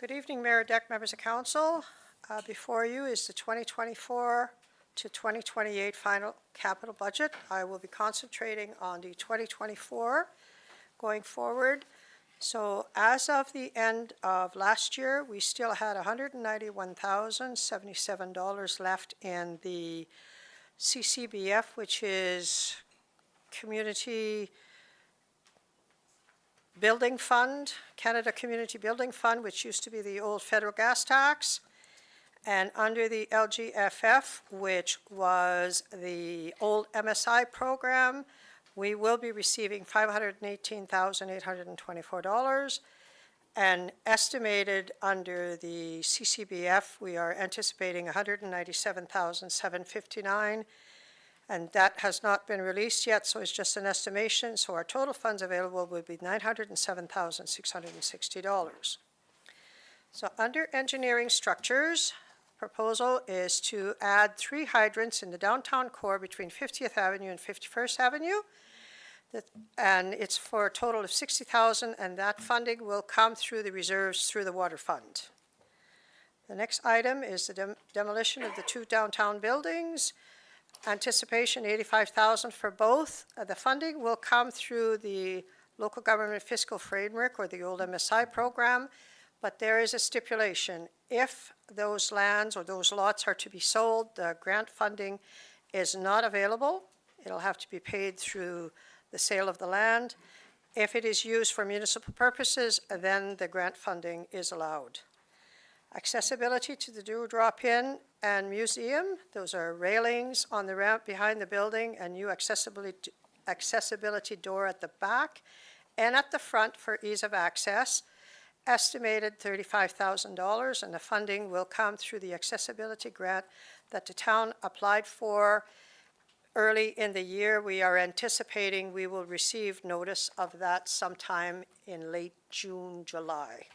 Good evening, Mayor Deck, members of council. Before you is the 2024 to 2028 final capital budget. I will be concentrating on the 2024 going forward. So as of the end of last year, we still had $191,077 left in the CCBF, which is Community Building Fund, Canada Community Building Fund, which used to be the old federal gas tax, and under the LGFF, which was the old MSI program, we will be receiving $518,824, and estimated under the CCBF, we are anticipating $197,759, and that has not been released yet, so it's just an estimation. So our total funds available would be $907,660. So under engineering structures, proposal is to add 3 hydrants in the downtown core between 50th Avenue and 51st Avenue. And it's for a total of $60,000, and that funding will come through the reserves through the water fund. The next item is the demolition of the 2 downtown buildings. Anticipation $85,000 for both. The funding will come through the local government fiscal framework or the old MSI program, but there is a stipulation. If those lands or those lots are to be sold, the grant funding is not available. It'll have to be paid through the sale of the land. If it is used for municipal purposes, then the grant funding is allowed. Accessibility to the Dewdrop-In and museum. Those are railings on the ramp behind the building and new accessibility door at the back and at the front for ease of access. Estimated $35,000, and the funding will come through the accessibility grant that the town applied for early in the year. We are anticipating we will receive notice of that sometime in late June, July.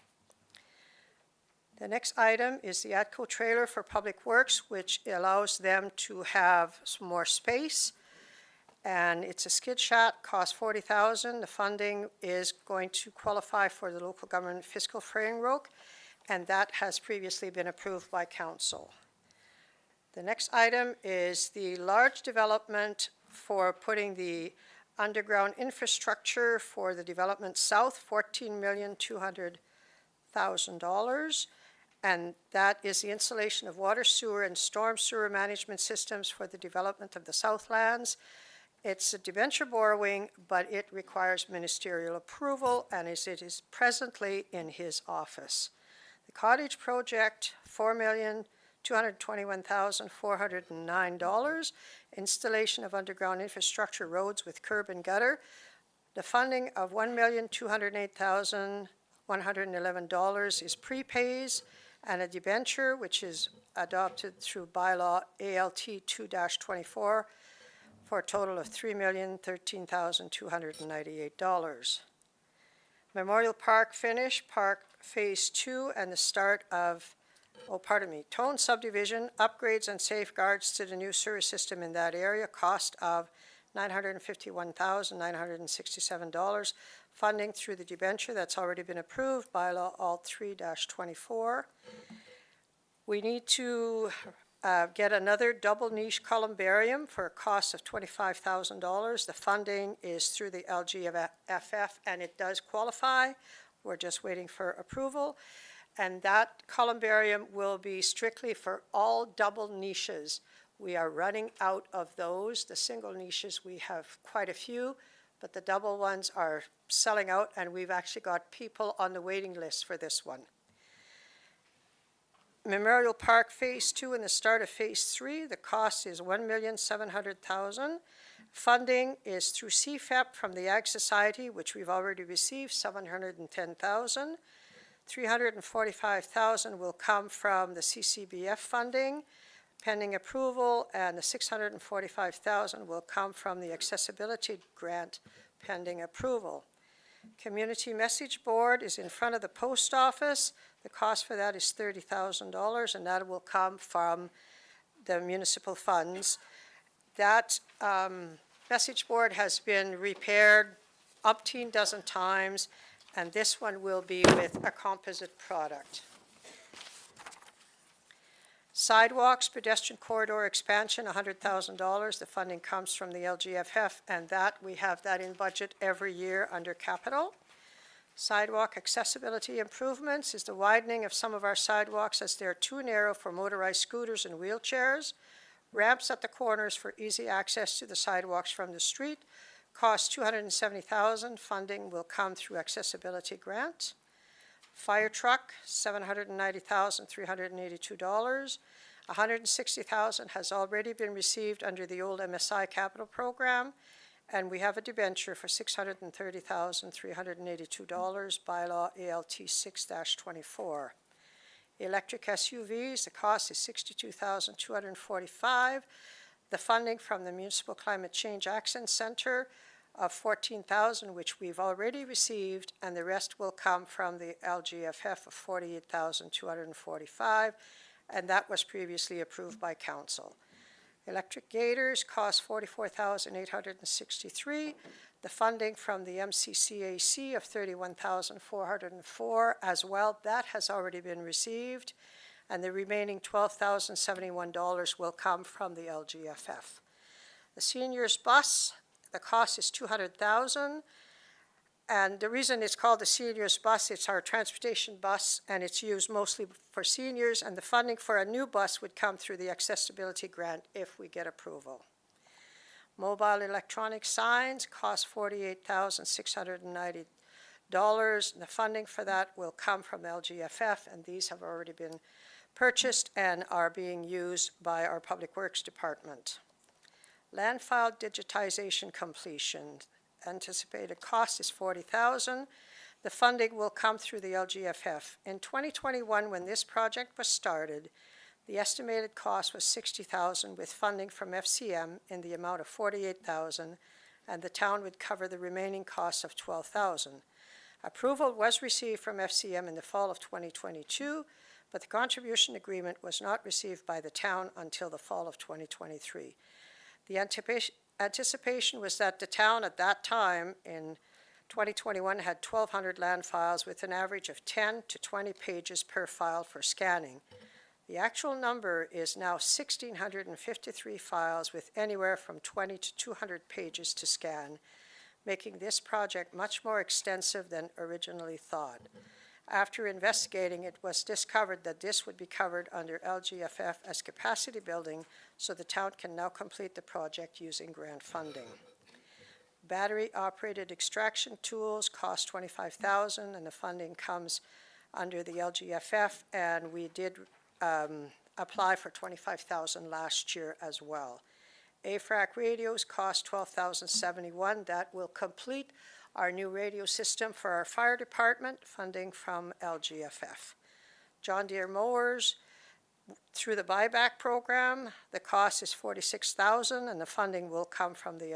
The next item is the ATCO trailer for Public Works, which allows them to have some more space. And it's a skid shack, costs $40,000. The funding is going to qualify for the local government fiscal framework, and that has previously been approved by council. The next item is the large development for putting the underground infrastructure for the development south, $14,200,000. And that is the installation of water, sewer, and storm sewer management systems for the development of the Southlands. It's a debenture borrowing, but it requires ministerial approval, and it is presently in his office. The cottage project, $4,221,409. Installation of underground infrastructure roads with curb and gutter. The funding of $1,208,111 is prepays, and a debenture, which is adopted through bylaw ALT 2-24 for a total of $3,013,298. Memorial Park finish, Park Phase 2, and the start of, Tone subdivision, upgrades and safeguards to the new sewer system in that area, cost of $951,967. Funding through the debenture that's already been approved, bylaw alt 3-24. We need to get another double niche columbarium for a cost of $25,000. The funding is through the LGFF, and it does qualify. We're just waiting for approval. And that columbarium will be strictly for all double niches. We are running out of those. The single niches, we have quite a few, but the double ones are selling out, and we've actually got people on the waiting list for this one. Memorial Park Phase 2 and the start of Phase 3, the cost is $1,700,000. Funding is through CFEP from the Ag Society, which we've already received, $710,000. $345,000 will come from the CCBF funding, pending approval, and the $645,000 will come from the accessibility grant, pending approval. Community message board is in front of the post office. The cost for that is $30,000, and that will come from the municipal funds. That message board has been repaired umpteen dozen times, and this one will be with a composite product. Sidewalks, pedestrian corridor expansion, $100,000. The funding comes from the LGFF, and that, we have that in budget every year under capital. Sidewalk accessibility improvements is the widening of some of our sidewalks as they're too narrow for motorized scooters and wheelchairs. Ramps at the corners for easy access to the sidewalks from the street. Cost $270,000. Funding will come through accessibility grant. Fire truck, $790,382. $160,000 has already been received under the old MSI capital program, and we have a debenture for $630,382, bylaw ALT 6-24. Electric SUVs, the cost is $62,245. The funding from the Municipal Climate Change Action Center of $14,000, which we've already received, and the rest will come from the LGFF of $48,245, and that was previously approved by council. Electric gators cost $44,863. The funding from the MCCAC of $31,404 as well, that has already been received, and the remaining $12,071 will come from the LGFF. The seniors bus, the cost is $200,000, and the reason it's called the seniors bus, it's our transportation bus, and it's used mostly for seniors, and the funding for a new bus would come through the accessibility grant if we get approval. Mobile electronic signs cost $48,690. The funding for that will come from LGFF, and these have already been purchased and are being used by our Public Works Department. Landfill digitization completion. Anticipated cost is $40,000. The funding will come through the LGFF. In 2021, when this project was started, the estimated cost was $60,000 with funding from FCM in the amount of $48,000, and the town would cover the remaining costs of $12,000. Approval was received from FCM in the fall of 2022, but the contribution agreement was not received by the town until the fall of 2023. The anticipation was that the town at that time in 2021 had 1,200 land files with an average of 10 to 20 pages per file for scanning. The actual number is now 1,653 files with anywhere from 20 to 200 pages to scan, making this project much more extensive than originally thought. After investigating, it was discovered that this would be covered under LGFF as capacity building, so the town can now complete the project using grant funding. Battery-operated extraction tools cost $25,000, and the funding comes under the LGFF, and we did apply for $25,000 last year as well. AFRAC radios cost $12,071. That will complete our new radio system for our fire department, funding from LGFF. John Deere mowers, through the buyback program, the cost is $46,000, and the funding will come from the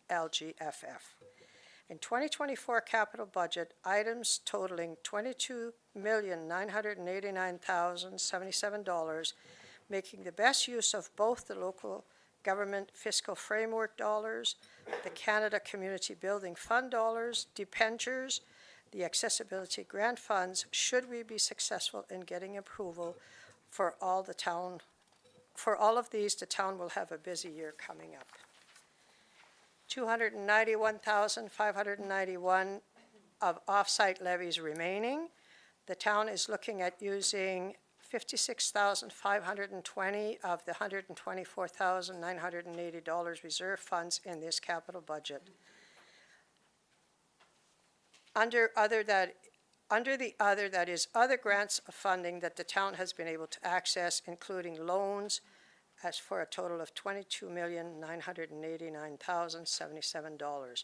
LGFF. In 2024 capital budget, items totaling $22,989,077, making the best use of both the local government fiscal framework dollars, the Canada Community Building Fund dollars, debentures, the accessibility grant funds, should we be successful in getting approval for all of these, the town will have a busy year coming up. $291,591 of off-site levies remaining. The town is looking at using $56,520 of the $124,980 reserve funds in this capital budget. Under the other, that is other grants of funding that the town has been able to access, including loans, as for a total of $22,989,077.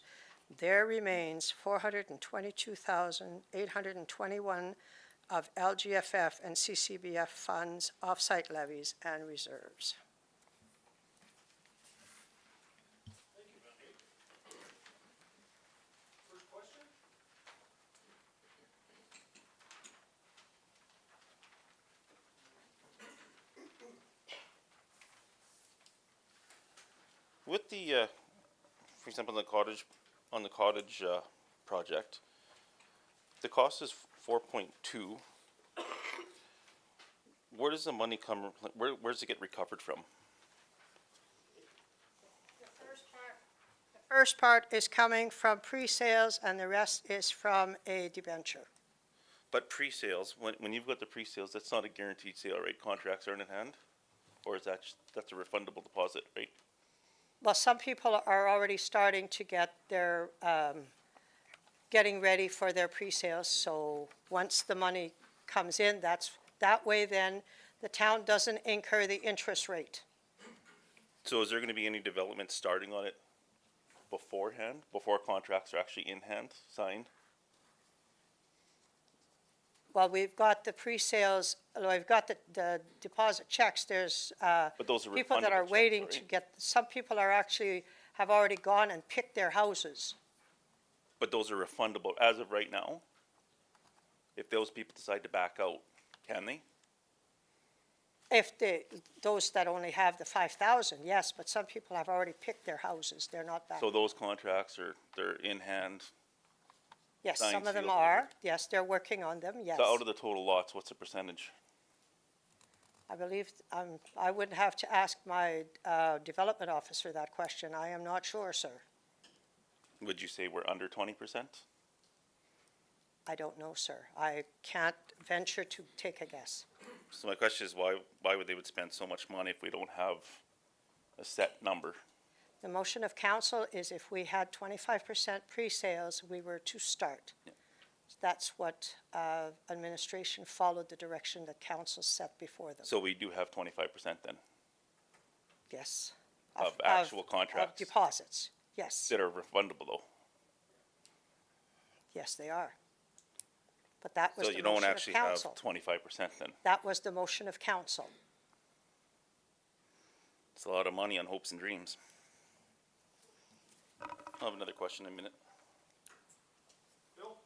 There remains $422,821 of LGFF and CCBF funds, off-site levies, and reserves. Thank you, Wendy. First question? With the, for example, the cottage project, the cost is 4.2. where does the money come, like, where does it get recovered from? The first part is coming from pre-sales, and the rest is from a debenture. But pre-sales, when you've got the pre-sales, that's not a guaranteed sale, right? Contracts aren't in hand? Or is that, that's a refundable deposit, right? Well, some people are already starting to get their, getting ready for their pre-sales, so once the money comes in, that way then the town doesn't incur the interest rate. So is there gonna be any development starting on it beforehand, before contracts are actually in hand, signed? Well, we've got the pre-sales, we've got the deposit checks, there's, But those are people that are refundable checks, waiting right? to get, some people are actually, have already gone and picked their houses. But those are refundable as of right now? If those people decide to back out, can they? If those that only have the 5,000, yes, but some people have already picked their houses, they're not back. So those contracts they're in hand? Yes, signed, some of them sealed, are, yes, they're working on them, yes. So out of the total lots, what's the percentage? I believe, I wouldn't have to ask my development officer that question, I am not sure, sir. Would you say we're under 20%? I don't know, sir, I can't venture to take a guess. So my question is why would they would spend so much money if we don't have a set number? The motion of council is if we had 25% pre-sales, we were to start. Yeah. That's what administration followed the direction that council set before them. So we do have 25% then Yes. of actual Of contracts deposits, yes. that are refundable though. Yes, they are. But that was So the you don't motion of actually have council. 25% then. That was the motion of council. It's a lot of money on hopes and dreams. I'll have another question in a minute. Bill?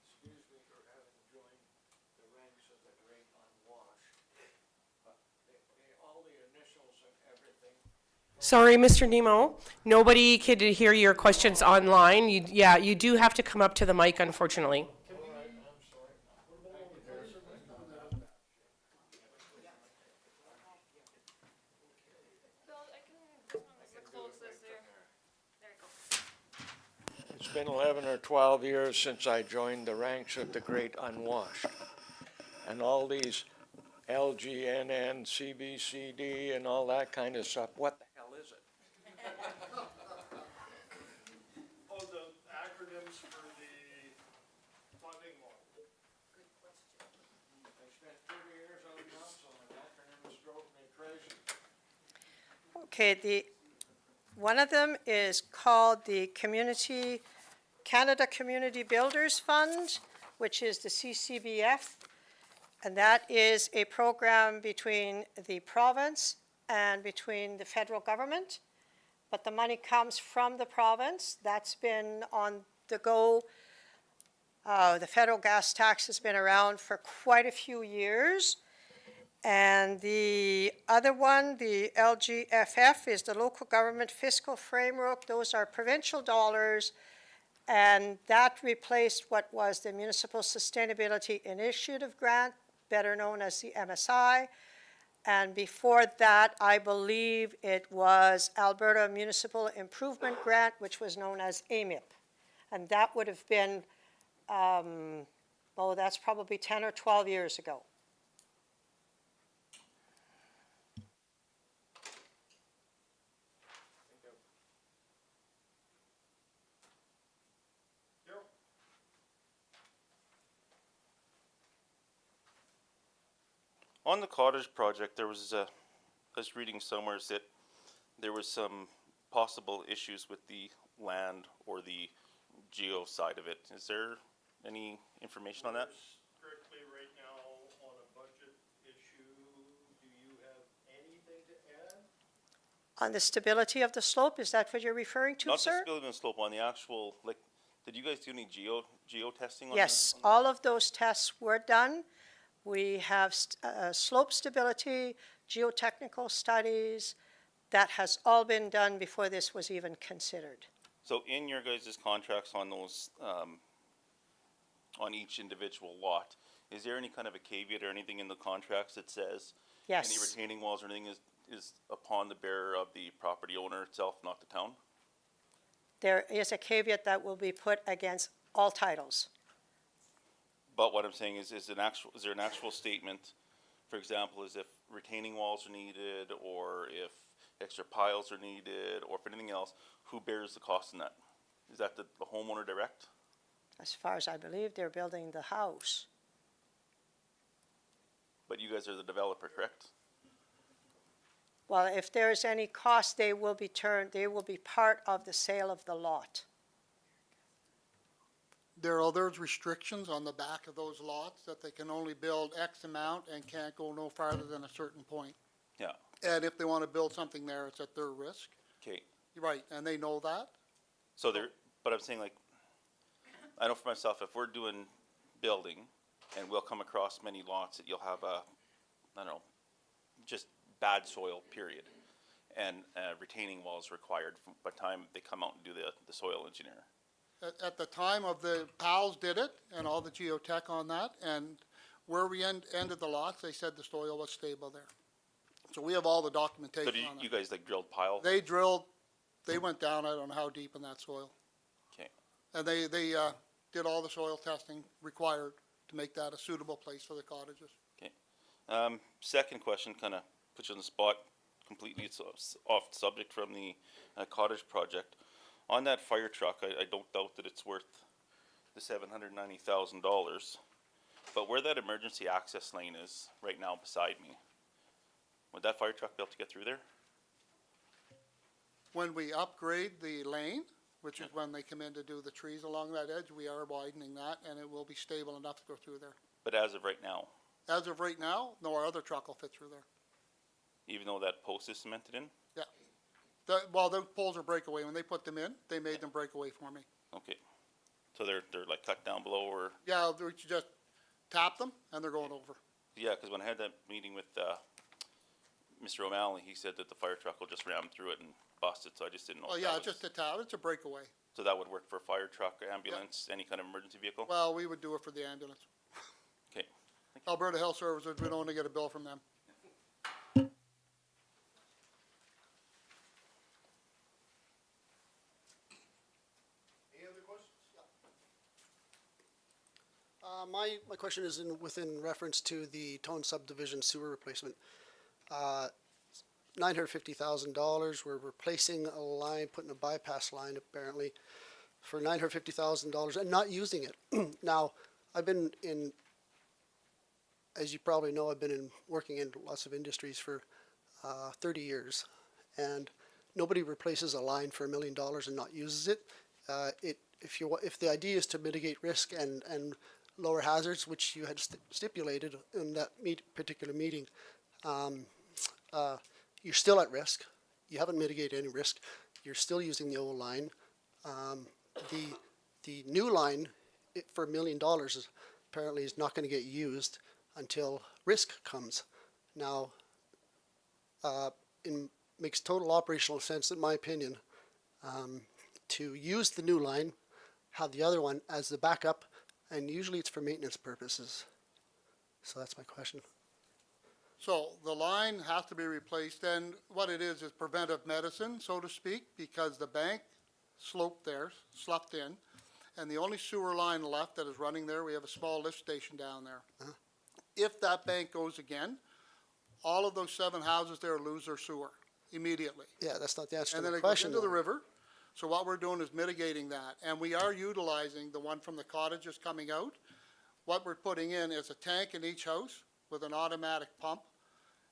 Excuse me for having joined the ranks of the great unwashed, but all the initials and everything. Sorry, Mr. Nemo. Nobody could hear your questions online. Yeah, you do have to come up to the mic, unfortunately. It's been 11 or 12 years since I joined the ranks of the great unwashed. And all these LGNN, CBCD, and all that kind of stuff, what the hell is it? Oh, the acronyms for the funding model. I spent 30 years on council and acronyms drove me crazy. Okay, one of them is called the Canada Community Builders Fund, which is the CCBF. And that is a program between the province and between the federal government. But the money comes from the province. That's been on the go. The federal gas tax has been around for quite a few years. And the other one, the LGFF, is the Local Government Fiscal Framework. Those are provincial dollars, and that replaced what was the Municipal Sustainability Initiative Grant, better known as the MSI. And before that, I believe it was Alberta Municipal Improvement Grant, which was known as AMIP. And that would have been, that's probably 10 or 12 years ago. Daryl? On the cottage project, there was I was reading somewhere that there was some possible issues with the land or the geo side of it. Is there any information on that? Strictly right now on a budget issue, do you have anything to add? On the stability of the slope, is that what you're referring to, Not sir? just building the slope, on the actual, like, did you guys do any geo testing on that? Yes, all of those tests were done. We have slope stability, geotechnical studies. That has all been done before this was even considered. So in your guys' contracts on those, on each individual lot, is there any kind of a caveat or anything in the contracts that says Yes. any retaining walls or anything is upon the bearer of the property owner itself, not the town? There is a caveat that will be put against all titles. But what I'm saying is there an actual statement, for example, is if retaining walls are needed, or if extra piles are needed, or if anything else, who bears the cost in that? Is that the homeowner direct? As far as I believe, they're building the house. But you guys are the developer, correct? Well, if there's any cost, they will be part of the sale of the lot. There's restrictions on the back of those lots that they can only build X amount and can't go no farther than a certain point. Yeah, And if they want to build something there, it's at their risk. okay. Right, and they know that. So but I'm saying, like, I know for myself, if we're doing building, and we'll come across many lots that you'll have I don't know, just bad soil, period. And retaining walls required by the time they come out and do the soil engineer. At the time of the PALs did it and all the geotech on that, and where we ended the lots, they said the soil was stable there. So we have all the So documentation do on you that. guys like drilled pile? They went down, I don't know how deep in that soil. Okay. And they did all the soil testing required to make that a suitable place for the cottages. Second question, kind of puts you on the spot completely. It's off subject from the cottage project. On that fire truck, I don't doubt that it's worth the $790,000. But where that emergency access lane is right now beside me, would that fire truck be able to get through there? When we upgrade the lane, which is when they come in to do the trees along that edge, we are widening that, and it will be stable enough to go through there. But as of right now, As of right now, no, our other truck will fit through there. even though that post is cemented in? Yeah. The poles are breakaway. When they put them in, they made them break away for me. Okay. So they're like cut down below, or? Yeah, we just tap them, and they're going over. Yeah, because when I had that meeting with Mr. O'Malley, he said that the fire truck will just ram through it and bust it, so I just didn't know. Oh, if yeah, that it's was- just a tap, it's a breakaway. So that would work for a fire truck, ambulance, any kind of emergency vehicle? Well, we would do it for the ambulance. Okay. Alberta Health Services, we don't want to get a bill from them. Any other questions? My question is within reference to the Tone subdivision sewer replacement. $950,000, we're replacing a line, putting a bypass line apparently for $950,000 and not using it. Now, I've been in, as you probably know, I've been working in lots of industries for 30 years, and nobody replaces a line for $1 million and not uses it. If the idea is to mitigate risk and lower hazards, which you had stipulated in that particular meeting, you're still at risk. You haven't mitigated any risk. You're still using the old line. The new line for $1 million apparently is not going to get used until risk comes. Now, it makes total operational sense, in my opinion, to use the new line, have the other one as the backup, and usually it's for maintenance purposes. So that's my question. So the line has to be replaced, and what it is preventive medicine, so to speak, because the bank sloped there, sloughed in, and the only sewer line left that is running there, we have a small lift station down there. If that bank goes again, all of those 7 houses there lose their sewer immediately. Yeah, that's not the answer And to then the it goes question. into the though. river. So what we're doing is mitigating that. And we are utilizing the one from the cottages coming out. What we're putting in is a tank in each house with an automatic pump.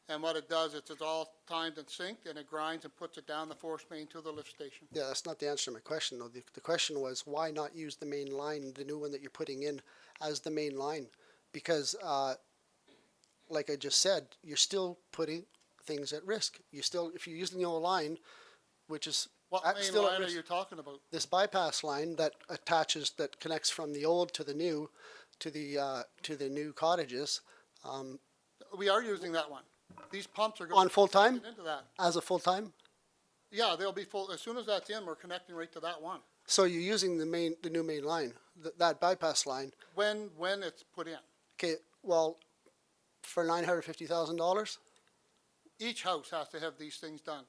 And what it does is it's all timed and synced, and it grinds and puts it down the force main to the lift station. Yeah, that's not the answer to my question, though. The question was, why not use the main line, the new one that you're putting in, as the main line? Because, like I just said, you're still putting things at risk. If you're using the old line, which is What main still at line are risk. you talking about? This bypass line that connects from the old to the new, to the new cottages, We are using that one. These pumps are going. on full-time, Into that. as a full-time? Yeah, they'll be full. As soon as that's in, we're connecting right to that one. So you're using the new main line, that bypass line. When it's put in. Okay, Well, for $950,000? Each house has to have these things done.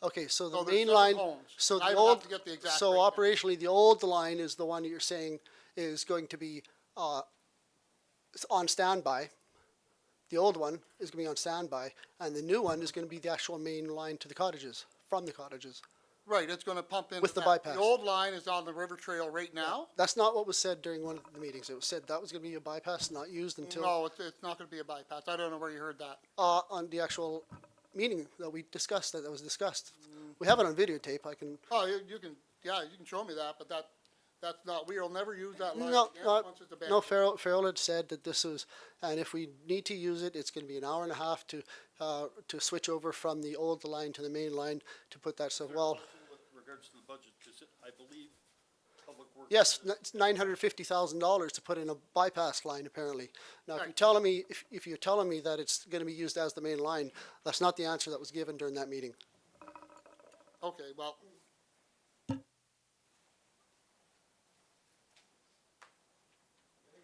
Okay, so the So there's main 7 line, homes. so I the would have old, to get the exact so rate. operationally, the old line is the one that you're saying is going to be, on standby. The old one is gonna be on standby, and the new one is gonna be the actual main line to the cottages, from the cottages. Right, it's gonna pump into With the that. bypass. The old line is on the river trail right now. That's not what was said during one of the meetings. It was said that was gonna be a bypass, not used until, No, it's not gonna be a bypass. I don't know where you heard that. on the actual meeting that we discussed, that was discussed. We have it on videotape, I can, Oh, you can, yeah, you can show me that, but that's not, we'll never use that line no, again no, once it's no, abandoned. Farrell had said that this was, and if we need to use it, it's gonna be an hour and a half to switch over from the old line to the main line to put that, so, well, With regards to the budget, because I believe Public Works. yes, it's $950,000 to put in a bypass line, apparently. Now, if you're Right. telling me, if you're telling me that it's gonna be used as the main line, that's not the answer that was given during that meeting. Okay, well, Anything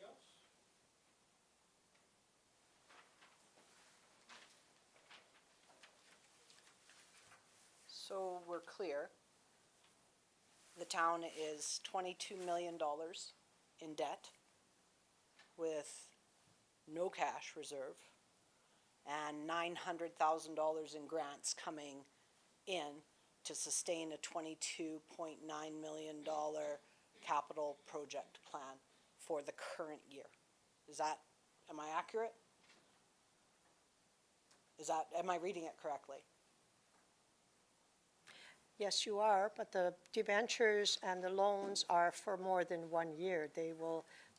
else? So we're clear. The town is $22 million in debt with no cash reserve and $900,000 in grants coming in to sustain a $22.9 million capital project plan for the current year. Am I accurate? Am I reading it correctly? Yes, you are, but the debentures and the loans are for more than 1 year.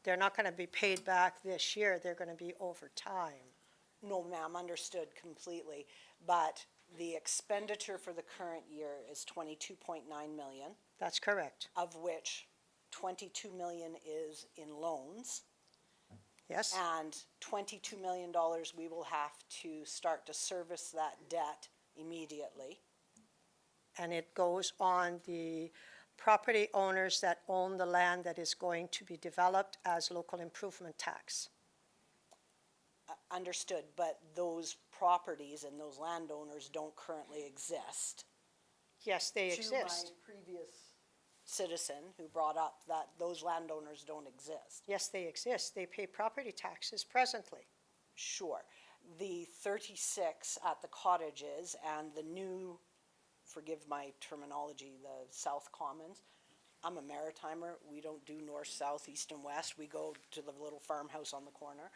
They're not gonna be paid back this year, they're gonna be over time. No, ma'am, understood completely, but the expenditure for the current year is 22.9 million. That's correct. Of which 22 million is in loans. Yes. And $22 million, we will have to start to service that debt immediately. And it goes on the property owners that own the land that is going to be developed as local improvement tax. Understood, but those properties and those landowners don't currently exist. Yes, they exist. To my previous citizen who brought up that those landowners don't exist. Yes, they exist. They pay property taxes presently. Sure. The 36 at the cottages and the new, forgive my terminology, the South Commons. I'm a Maritimer. We don't do north, south, east, and west. We go to the little farmhouse on the corner.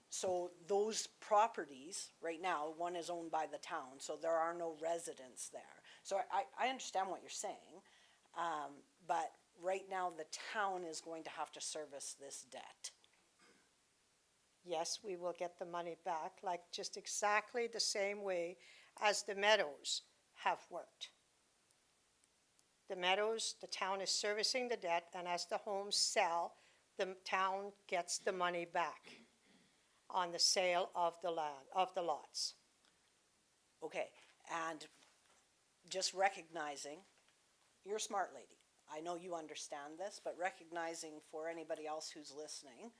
So those properties, right now, one is owned by the town, so there are no residents there. So I understand what you're saying, but right now, the town is going to have to service this debt. Yes, we will get the money back, like just exactly the same way as the Meadows have worked. The Meadows, the town is servicing the debt, and as the homes sell, the town gets the money back on the sale of the land, of the lots. Okay, and just recognizing, you're a smart lady. I know you understand this, but recognizing for anybody else who's listening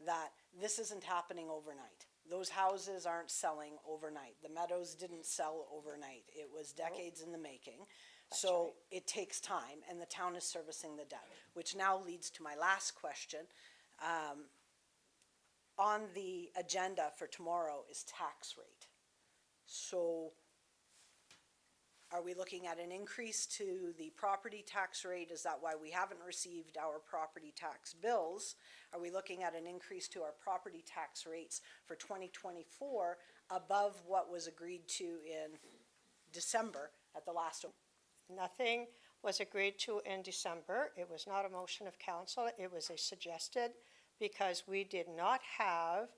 that this isn't happening overnight. Those houses aren't selling overnight. The Meadows didn't sell overnight. It was decades in the making. So it takes time, and the town is servicing the debt, which now leads to my last question. On the agenda for tomorrow is tax rate. So are we looking at an increase to the property tax rate? Is that why we haven't received our property tax bills? Are we looking at an increase to our property tax rates for 2024 above what was agreed to in December at the last? Nothing was agreed to in December. It was not a motion of council. It was a suggested, because we did not have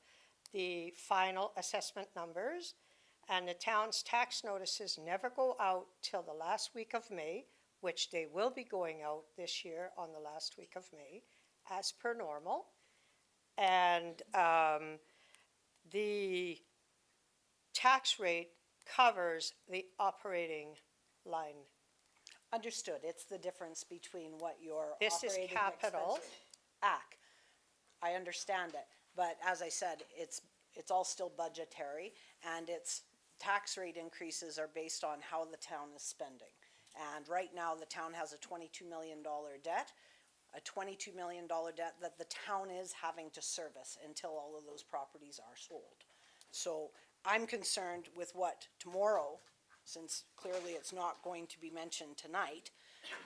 the final assessment numbers, and the town's tax notices never go out till the last week of May, which they will be going out this year on the last week of May, as per normal. And the tax rate covers the operating line. Understood. It's the difference between what your This is operating capital. expenses- AC. I understand it, but as I said, it's all still budgetary, and its tax rate increases are based on how the town is spending. And right now, the town has a $22 million debt, a $22 million debt that the town is having to service until all of those properties are sold. So I'm concerned with what tomorrow, since clearly it's not going to be mentioned tonight,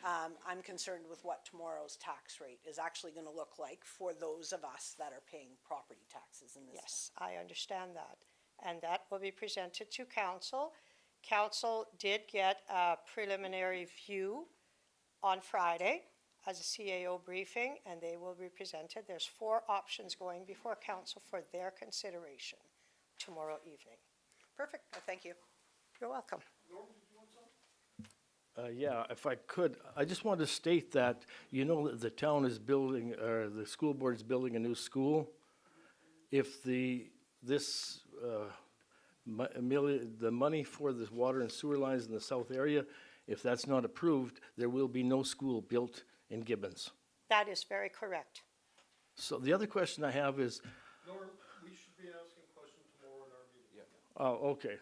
I'm concerned with what tomorrow's tax rate is actually going to look like for those of us that are paying property taxes in this. Yes, I understand that. And that will be presented to council. Council did get a preliminary view on Friday as a CAO briefing, and they will be presented. There's 4 options going before council for their consideration tomorrow evening. Perfect. Thank you. You're welcome. Yeah, if I could, I just wanted to state that, you know, that the town is building, or the school board is building a new school. If the money for the water and sewer lines in the south area, if that's not approved, there will be no school built in Gibbons. That is very correct. So the other question I have is, Norm, we should be asking questions tomorrow in our meeting. oh, okay.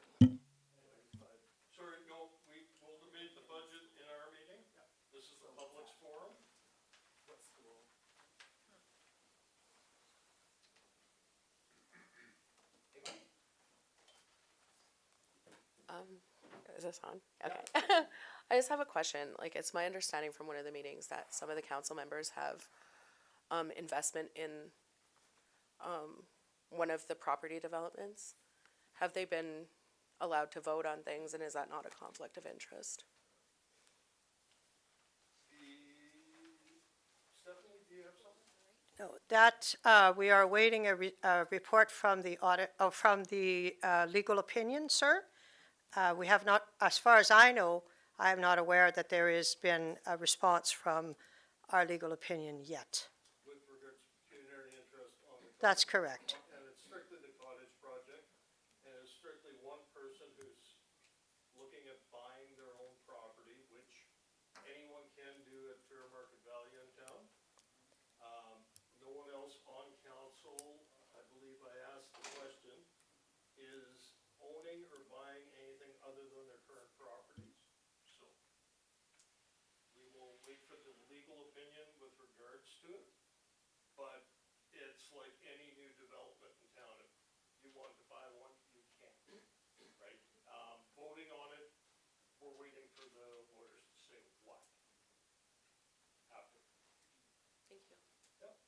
Sorry, no, we will debate the budget in our meeting. This is the public's forum. Is this on? Okay. I just have a question. Like, it's my understanding from one of the meetings that some of the council members have investment in one of the property developments. Have they been allowed to vote on things, and is that not a conflict of interest? Stephanie, do you have something? No, that, we are awaiting a report from the audit, from the legal opinion, sir. We have not, as far as I know, I am not aware that there has been a response from our legal opinion yet. With regards to pecuniary interest on the. That's correct. And it's strictly the cottage project, and it's strictly one person who's looking at buying their own property, which anyone can do at fair market value in town. No one else on council, I believe I asked the question, is owning or buying anything other than their current properties. So we will wait for the legal opinion with regards to it. But it's like any new development in town. If you want to buy one, you can, right? Voting on it, we're waiting for the lawyers to say what. After. Thank you. Yep.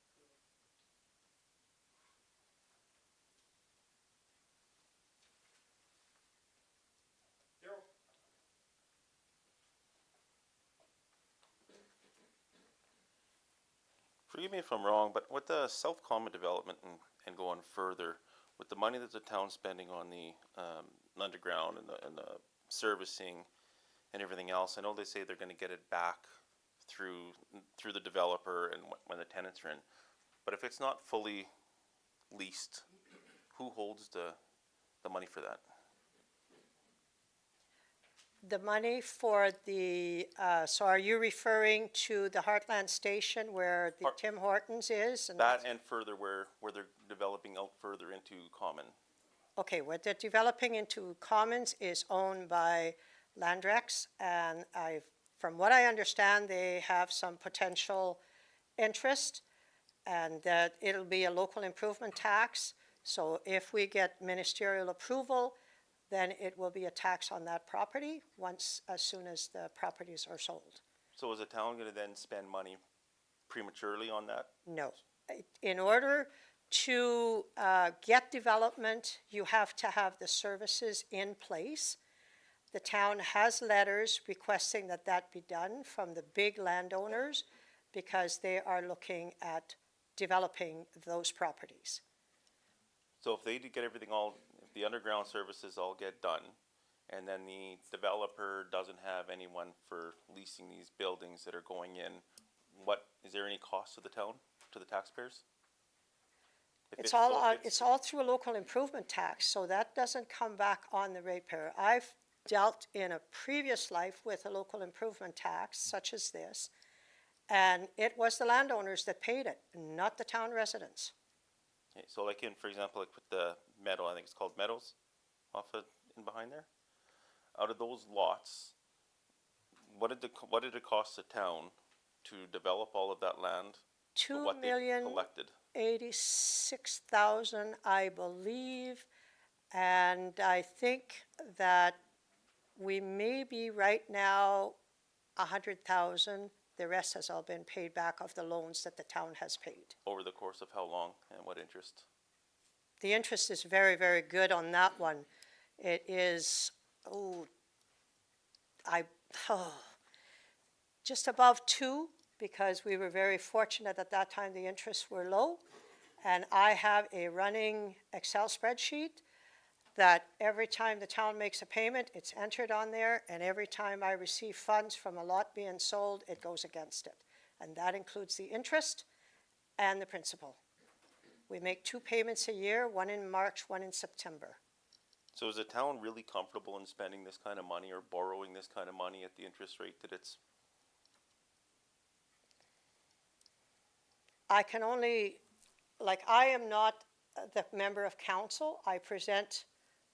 Daryl? Forgive me if I'm wrong, but with the self-common development and going further, with the money that the town's spending on the underground and the servicing and everything else, I know they say they're gonna get it back through the developer and when the tenants are in. But if it's not fully leased, who holds the money for that? The money for the, so are you referring to the Heartland Station where the Tim Hortons is? And That and further where they're developing out further into common. okay, what they're developing into Commons is owned by Landrex, and from what I understand, they have some potential interest, and that it'll be a local improvement tax. So if we get ministerial approval, then it will be a tax on that property as soon as the properties are sold. So is the town gonna then spend money prematurely on that? No. In order to get development, you have to have the services in place. The town has letters requesting that that be done from the big landowners because they are looking at developing those properties. So if they get everything if the underground services all get done, and then the developer doesn't have anyone for leasing these buildings that are going in, is there any cost to the town, to the taxpayers? It's all through a local improvement tax, so that doesn't come back on the ratepayer. I've dealt in a previous life with a local improvement tax such as this, And it was the landowners that paid it, not the town residents. Okay, so like for example, like with the Meadow, I think it's called Meadows, off of, in behind there. Out of those lots, what did it cost the town to develop all of that land? For Two what they million collected? 86,000, I believe, and I think that we may be right now 100,000. The rest has all been paid back of the loans that the town has paid. Over the course of how long and what interest? The interest is very, very good on that one. It is, just above 2, because we were very fortunate at that time the interests were low. And I have a running Excel spreadsheet that every time the town makes a payment, it's entered on there, and every time I receive funds from a lot being sold, it goes against it. And that includes the interest and the principal. We make 2 payments a year, one in March, one in September. So is the town really comfortable in spending this kind of money or borrowing this kind of money at the interest rate that it's? I can only, I am not the member of council. I present.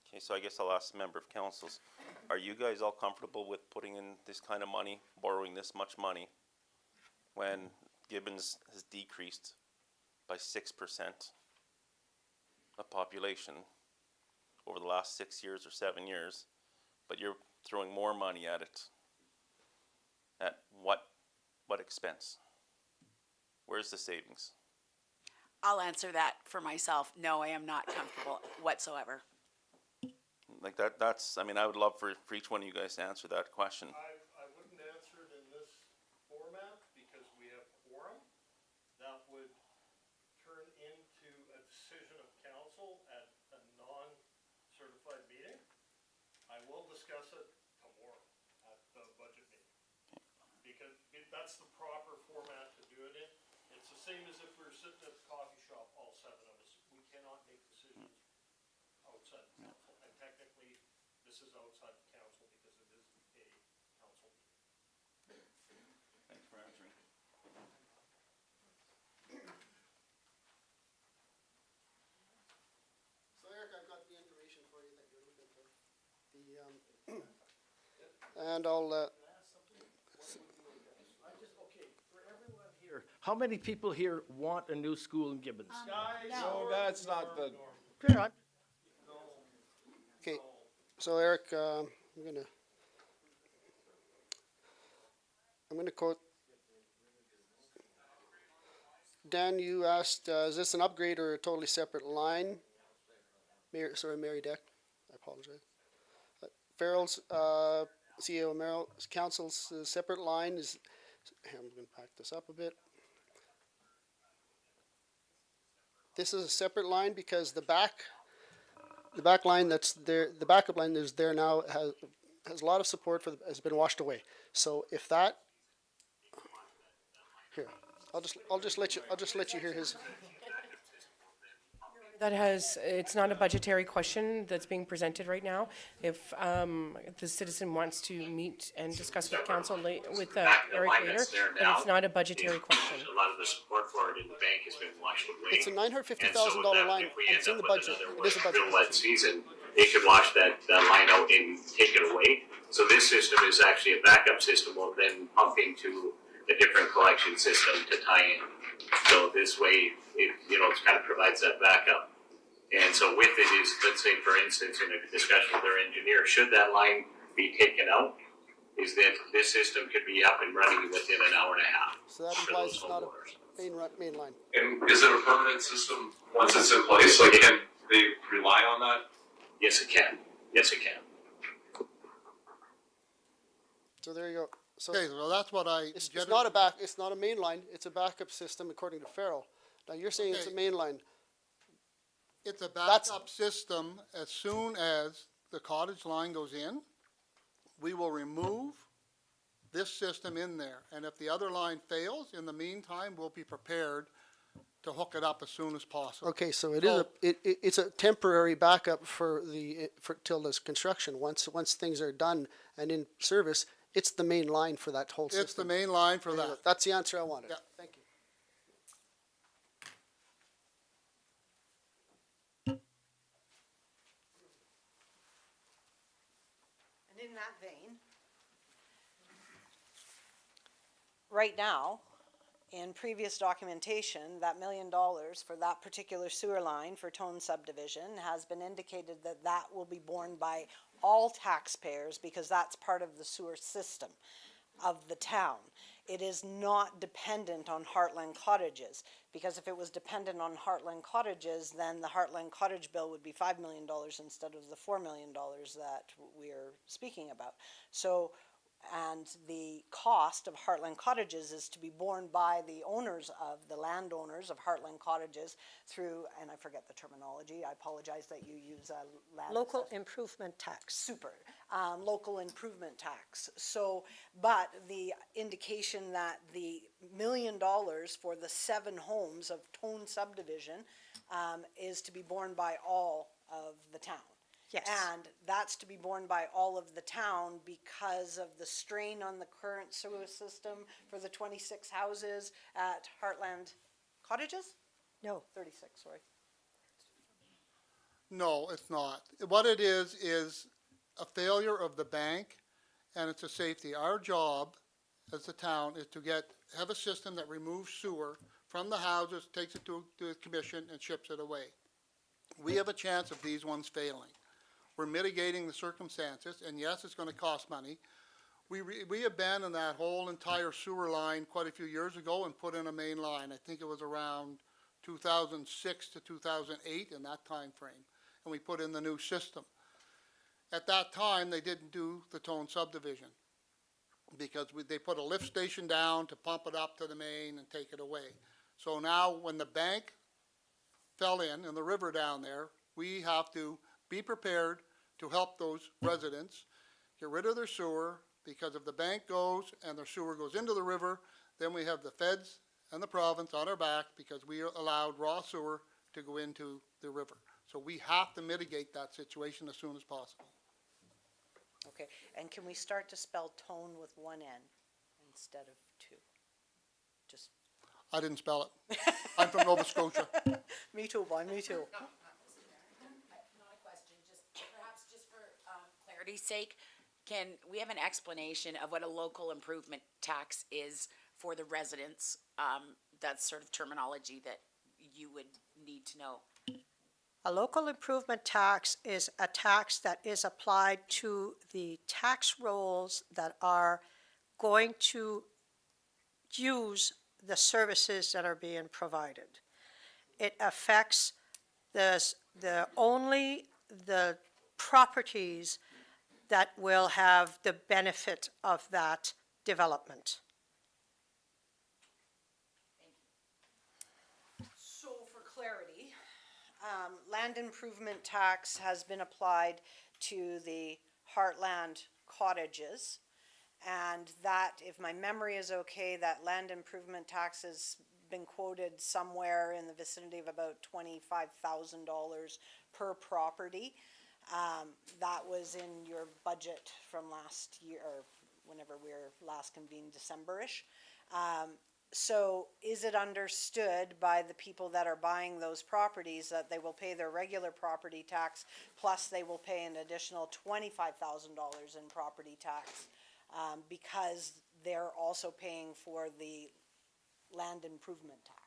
Okay, so I guess I'll ask the member of councils, are you guys all comfortable with putting in this kind of money, borrowing this much money, when Gibbons has decreased by 6% of population over the last 6 years or 7 years, but you're throwing more money at it? At what expense? Where's the savings? I'll answer that for myself. No, I am not comfortable whatsoever. Like that's, I mean, I would love for each one of you guys to answer that question. I wouldn't answer it in this format because we have quorum. That would turn into a decision of council at a non-certified meeting. I will discuss it tomorrow at the budget meeting. Because that's the proper format to do it in. It's the same as if we were sitting at the coffee shop, all 7 of us. We cannot make decisions outside the council. And technically, this is outside the council because it is a council meeting. Thanks for answering. So Eric, I've got the information for you that you're looking for. And I'll, How many people here want a new school in Gibbons? No, that's not the. okay, so Eric, I'm gonna quote. Dan, you asked, is this an upgrade or a totally separate line? Mary Deck, I apologize. Farrell's, CEO Merrill, council's separate line is, I'm gonna back this up a bit. This is a separate line because the back line that's there, the backup line that's there now has a lot of support has been washed away. So if that, here, I'll just let you hear his. It's not a budgetary question that's being presented right now. If the citizen wants to meet and discuss with council, with Eric later, but it's not a budgetary question. A lot of the support for it in the bank has been washed away. It's a $950,000 line, and it's in the budget. It is a budget. Real wet season, they could wash that line out and take it away. So this system is actually a backup system of then pumping to a different collection system to tie in. So this way, it kind of provides that backup. And so with it is, let's say for instance, in a discussion with our engineer, should that line be taken out, is that this system could be up and running within an hour and a half. So that implies it's not a main line. And is it a permanent system once it's in place? Like, can they rely on that? Yes, it can. Yes, it can. So there you go. So Okay, well, that's what it's not a main line, it's a backup system according to Farrell. Now you're saying it's a Okay. main line. It's a backup system. As soon as the cottage line goes in, we will remove this system in there. And if the other line fails, in the meantime, we'll be prepared to hook it up as soon as possible. Okay, so it's a temporary backup till this construction. Once things are done and in service, It's the main line for that whole system. It's the main line for that. That's the answer I wanted. Yeah. Thank you. And in that vein, right now, in previous documentation, that $1 million for that particular sewer line for Tone subdivision has been indicated that that will be borne by all taxpayers because that's part of the sewer system of the town. It is not dependent on Heartland Cottages, because if it was dependent on Heartland Cottages, then the Heartland Cottage bill would be $5 million instead of the $4 million that we're speaking about. So, and the cost of Heartland Cottages is to be borne by the owners of, the landowners of Heartland Cottages through, and I forget the terminology, I apologize that you use a land. Local improvement tax. Super, local improvement tax. So, but the indication that the $1 million for the 7 homes of Tone subdivision is to be borne by all of the town. Yes. And that's to be borne by all of the town because of the strain on the current sewer system for the 26 houses at Heartland Cottages? No. 36, sorry. No, it's not. What it is a failure of the bank, and it's a safety. Our job as the town is to have a system that removes sewer from the houses, takes it to the commission, and ships it away. We have a chance of these ones failing. We're mitigating the circumstances, and yes, it's gonna cost money. We abandoned that whole entire sewer line quite a few years ago and put in a main line. I think it was around 2006 to 2008 in that time frame, and we put in the new system. At that time, they didn't do the Tone subdivision because they put a lift station down to pump it up to the main and take it away. So now, when the bank fell in the river down there, we have to be prepared to help those residents get rid of their sewer, because if the bank goes and their sewer goes into the river, then we have the feds and the province on our back because we allowed raw sewer to go into the river. So we have to mitigate that situation as soon as possible. Okay, and can we start to spell Tone with one N instead of 2? Just, I didn't spell it. I'm from Nova Scotia. me too, boy, me too. Not a question, just perhaps just for clarity's sake, can we have an explanation of what a local improvement tax is for the residents? That's sort of terminology that you would need to know. A local improvement tax is a tax that is applied to the tax rolls that are going to use the services that are being provided. It affects only the properties that will have the benefit of that development. So for clarity, land improvement tax has been applied to the Heartland Cottages. And that, if my memory is okay, that land improvement tax has been quoted somewhere in the vicinity of about $25,000 per property. That was in your budget from last year, or whenever we were last convened, December-ish. So is it understood by the people that are buying those properties that they will pay their regular property tax, plus they will pay an additional $25,000 in property tax, because they're also paying for the land improvement tax?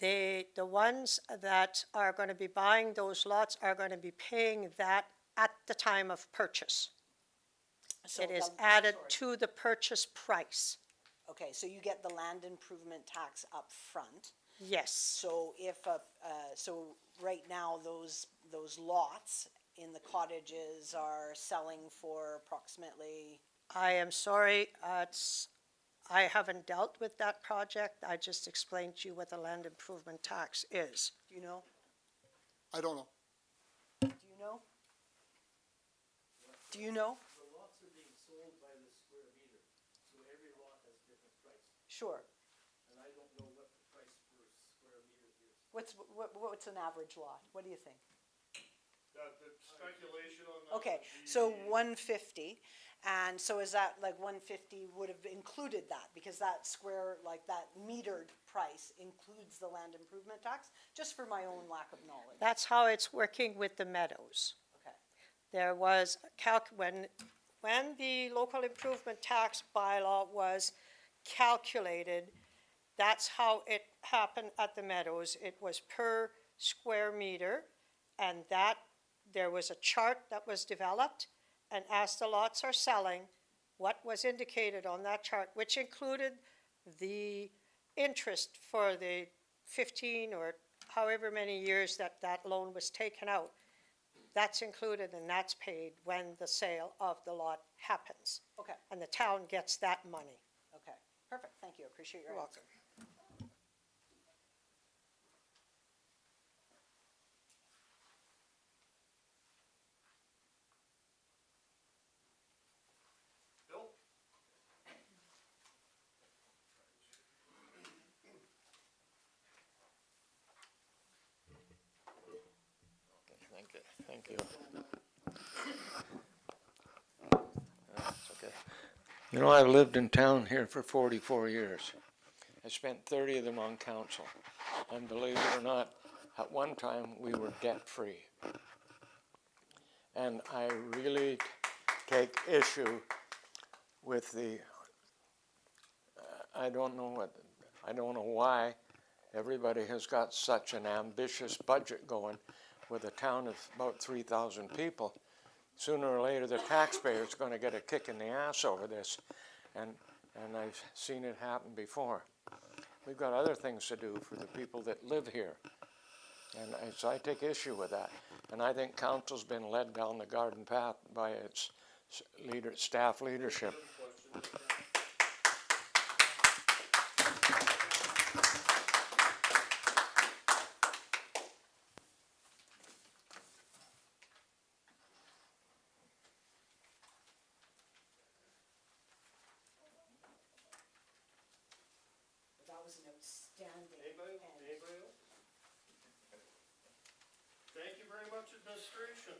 The ones that are going to be buying those lots are going to be paying that at the time of purchase. So It is the- added sorry. to the purchase price. Okay, so you get the land improvement tax up front. Yes. So if, so right now, those lots in the cottages are selling for approximately, I am sorry, I haven't dealt with that project. I just explained to you what the land improvement tax is. do you know? I don't know. Do you know? Do you know? The lots are being sold by the square meter, so every lot has different price, Sure. and I don't know what the price per square meter is. What's an average lot? What do you think? The speculation on that. Okay, would so be- 150, And so is that like 150 would have included that? Because that square, like that metered price includes the land improvement tax, just for my own lack of knowledge. That's how it's working with the meadows. Okay. There was when the local improvement tax bylaw was calculated, that's how it happened at the meadows. It was per square meter, and that, there was a chart that was developed, and as the lots are selling, what was indicated on that chart, which included the interest for the 15 or however many years that that loan was taken out, that's included and that's paid when the sale of the lot happens. Okay. And the town gets that money. Okay, perfect, thank you, appreciate your answer. Bill? Thank you, thank you. That's okay. You know, I've lived in town here for 44 years. I spent 30 of them on council. And believe it or not, at one time, we were debt-free. And I really take issue with the, I don't know why everybody has got such an ambitious budget going with a town of about 3,000 people. Sooner or later, the taxpayer's going to get a kick in the ass over this, and I've seen it happen before. We've got other things to do for the people that live here, and so I take issue with that. And I think council's been led down the garden path by its staff leadership. That was an outstanding. Anybody else? Thank you very much, administration.